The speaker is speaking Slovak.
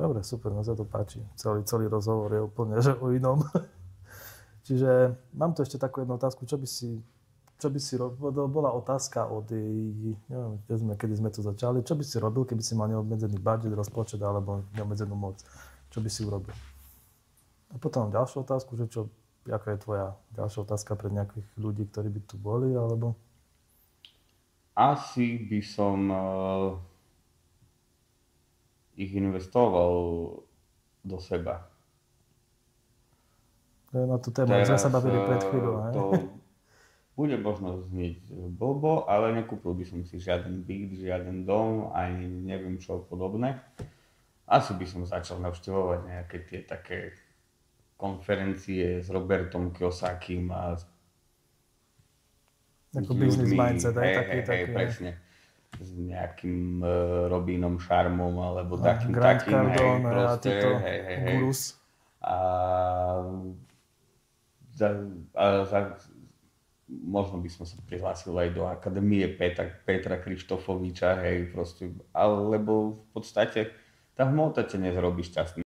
Dobre, super, no sa to páči. Celý rozhovor je úplne že o inom. Čiže mám tu ešte takú jednu otázku, čo by si robil, bola otázka od, neviem, kedy sme to začali, čo by si robil, keby si mal neobmedzený budget, rozpočet alebo neobmedzenú moc, čo by si urobil? A potom ďalšiu otázku, že aká je tvoja ďalšia otázka pre nejakých ľudí, ktorí by tu boli, alebo... Asi by som ich investoval do seba. Na tú tému, ak sme sa bavili pred chvíľou, hej? To bude možno znieť blbo, ale nekúpil by som si žiaden byt, žiaden dom, ani neviem čo podobné. Asi by som začal navštevovať nejaké tie také konferencie s Robertom Kiyosakim a Ako business mindset, taký. presne. S nejakým Robinom Sharmom alebo takým, Grant hej, Cardone a proste, títo hej. gurus. A možno by som sa prihlásil aj do Akadémie Petra Krištofoviča, hej, proste, alebo v podstate tá hmota ťa nezrobí šťastný.